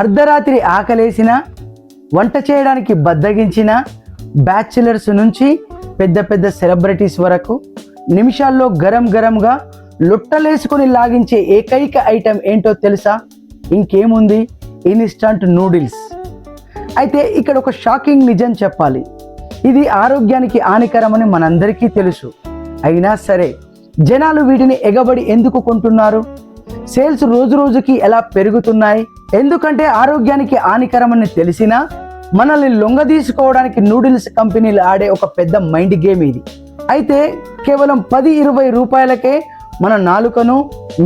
అర్ధరాత్రి ఆకలేసిన, వంట చేయడానికి బద్దగించిన బ్యాచిలర్స్ నుంచి పెద్ద పెద్ద సెలబ్రిటీస్ వరకు నిమిషాల్లో గరం గరంగా లొట్టలేసుకొని లాగించే ఏకైక ఐటెం ఏంటో తెలుసా? ఇంకేముంది, ఇన్స్టంట్ నూడిల్స్. అయితే ఇక్కడ ఒక షాకింగ్ నిజం చెప్పాలి. ఇది ఆరోగ్యానికి హానికరమని మనందరికీ తెలుసు. అయినా సరే జనాలు వీటిని ఎగబడి ఎందుకు కొంటున్నారు? సేల్స్ రోజు రోజుకి ఎలా పెరుగుతున్నాయి? ఎందుకంటే ఆరోగ్యానికి హానికరమని తెలిసినా మనల్ని లొంగదీసుకోవడానికి నూడిల్స్ కంపెనీలు ఆడే ఒక పెద్ద మైండ్ గేమ్ ఇది. అయితే కేవలం 10-20 రూపాయలకే మన నాలుకను,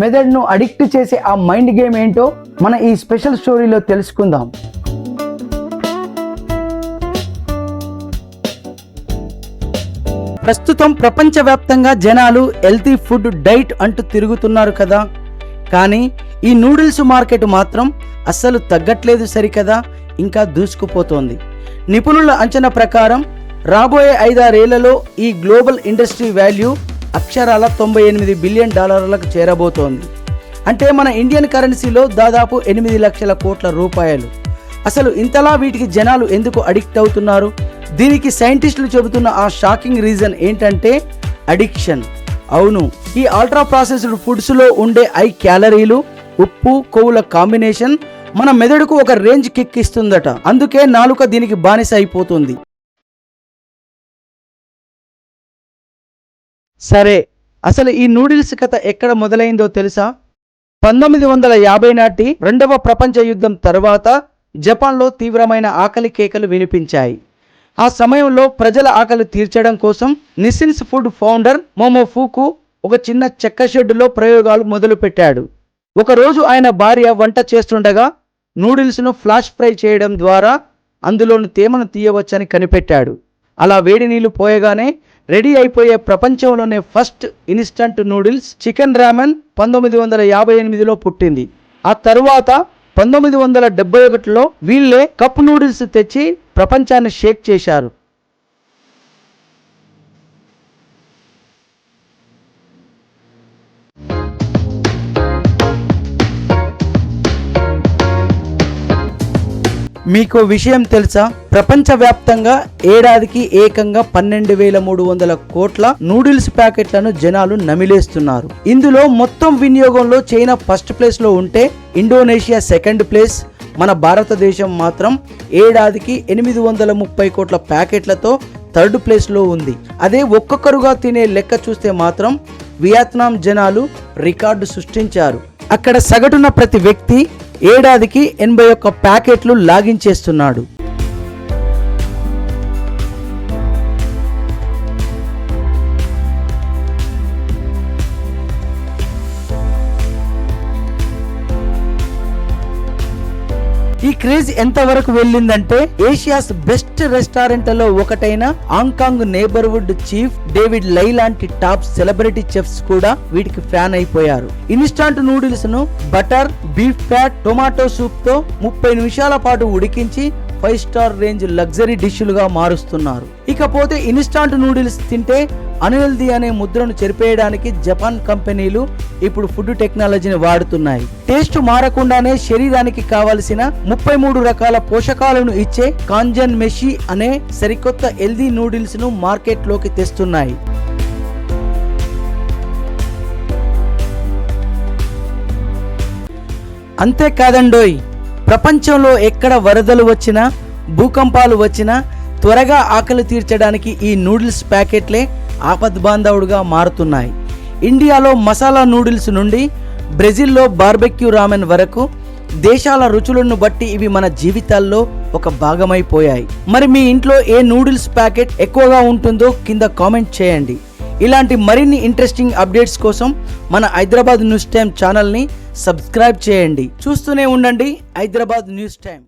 మెదడును అడిక్ట్ చేసే ఆ మైండ్ గేమ్ ఏంటో మన ఈ స్పెషల్ స్టోరీలో తెలుసుకుందాం. ప్రస్తుతం ప్రపంచవ్యాప్తంగా జనాలు హెల్తీ ఫుడ్ డైట్ అంటూ తిరుగుతున్నారు కదా. కానీ ఈ నూడిల్స్ మార్కెట్ మాత్రం అస్సలు తగ్గట్లేదు సరికదా, ఇంకా దూసుకుపోతోంది. నిపుణుల అంచనా ప్రకారం రాబోయే 5-6 ఏళ్లలో ఈ గ్లోబల్ ఇండస్ట్రీ వాల్యూ అక్షరాల $98 బిలియన్ చేరబోతోంది. అంటే మన ఇండియన్ కరెన్సీలో దాదాపు 8 లక్షల కోట్ల రూపాయలు. అసలు ఇంతలా వీటికి జనాలు ఎందుకు అడిక్ట్ అవుతున్నారు? దీనికి సైంటిస్టులు చెబుతున్న ఆ షాకింగ్ రీజన్ ఏంటంటే అడిక్షన్. అవును, ఈ అల్ట్రా ప్రాసెస్డ్ ఫుడ్స్లో ఉండే హై క్యాలరీలు, ఉప్పు, కొవ్వుల కాంబినేషన్ మన మెదడుకు ఒక రేంజ్ కిక్ ఇస్తుందట. అందుకే నాలుక దీనికి బానిస అయిపోతుంది. సరే, అసలు ఈ నూడిల్స్ కథ ఎక్కడ మొదలైందో తెలుసా? 1950 నాటి 2వ ప్రపంచ యుద్ధం తర్వాత జపాన్లో తీవ్రమైన ఆకలి కేకలు వినిపించాయి. ఆ సమయంలో ప్రజల ఆకలి తీర్చడం కోసం నిసిన్స్ ఫుడ్ ఫౌండర్ మోమోఫుకు ఒక చిన్న చెక్క షెడ్డులో ప్రయోగాలు మొదలుపెట్టాడు. ఒకరోజు ఆయన భార్య వంట చేస్తుండగా నూడిల్స్ను ఫ్లాష్ ఫ్రై చేయడం ద్వారా అందులోని తేమను తీయవచ్చని కనిపెట్టాడు. అలా వేడి నీళ్లు పోయగానే రెడీ అయిపోయే ప్రపంచంలోనే ఫస్ట్ ఇన్స్టంట్ నూడిల్స్ చికెన్ రామెన్ 1958లో పుట్టింది. ఆ తరువాత 1971లో వీళ్ళే కప్ నూడిల్స్ తెచ్చి ప్రపంచాన్ని షేక్ చేశారు. మీకు విషయం తెలుసా? ప్రపంచవ్యాప్తంగా ఏడాదికి ఏకంగా 12,300 కోట్ల నూడిల్స్ ప్యాకెట్లను జనాలు నమిలేస్తున్నారు. ఇందులో మొత్తం వినియోగంలో చైనా ఫస్ట్ ప్లేస్ లో ఉంటే ఇండోనేషియా సెకండ్ ప్లేస్, మన భారతదేశం మాత్రం ఏడాదికి 830 కోట్ల ప్యాకెట్లతో థర్డ్ ప్లేస్ లో ఉంది. అదే ఒక్కొక్కరుగా తినే లెక్క చూస్తే మాత్రం వియత్నాం జనాలు రికార్డు సృష్టించారు. అక్కడ సగటున ప్రతి వ్యక్తి ఏడాదికి 81 ప్యాకెట్లు లాగించేస్తున్నాడు. ఈ క్రేజ్ ఎంతవరకు వెళ్ళిందంటే ఏషియాస్ బెస్ట్ రెస్టారెంట్లలో ఒకటైన హాంకాంగ్ నేబర్హుడ్ చీఫ్ డేవిడ్ లై లాంటి టాప్ సెలబ్రిటీ చెఫ్స్ కూడా వీటికి ఫ్యాన్ అయిపోయారు. ఇన్స్టాంట్ నూడిల్స్ ను butter, beef fat, tomato soup తో 30 నిమిషాల పాటు ఉడికించి 5 స్టార్ రేంజ్ లగ్జరీ డిష్లుగా మారుస్తున్నారు. ఇకపోతే ఇన్స్టాంట్ నూడిల్స్ తింటే అన్హెల్దీ అనే ముద్రను చెరిపేయడానికి జపాన్ కంపెనీలు ఇప్పుడు ఫుడ్ టెక్నాలజీని వాడుతున్నాయి. టేస్ట్ మారకుండానే శరీరానికి కావలసిన 33 రకాల పోషకాలను ఇచ్చే కాంజన్ మెషి అనే సరికొత్త హెల్దీ నూడిల్స్ ను మార్కెట్ లోకి తెస్తున్నాయి. అంతేకాదండోయ్, ప్రపంచంలో ఎక్కడ వరదలు వచ్చినా, భూకంపాలు వచ్చినా త్వరగా ఆకలి తీర్చడానికి ఈ నూడిల్స్ ప్యాకెట్లే ఆపద్బాంధవుడుగా మారుతున్నాయి. ఇండియాలో మసాలా నూడిల్స్ నుండి బ్రెజిల్లో బార్బెక్యూ రామెన్ వరకు దేశాల రుచులను బట్టి ఇవి మన జీవితాల్లో ఒక భాగమైపోయాయి. మరి మీ ఇంట్లో ఏ నూడిల్స్ ప్యాకెట్ ఎక్కువగా ఉంటుందో కింద కామెంట్ చేయండి. ఇలాంటి మరిన్ని ఇంట్రెస్టింగ్ అప్డేట్స్ కోసం మన హైదరాబాద్ న్యూస్ టైమ్ ఛానల్ని సబ్స్క్రైబ్ చేయండి. చూస్తూనే ఉండండి హైదరాబాద్ న్యూస్ టైమ్.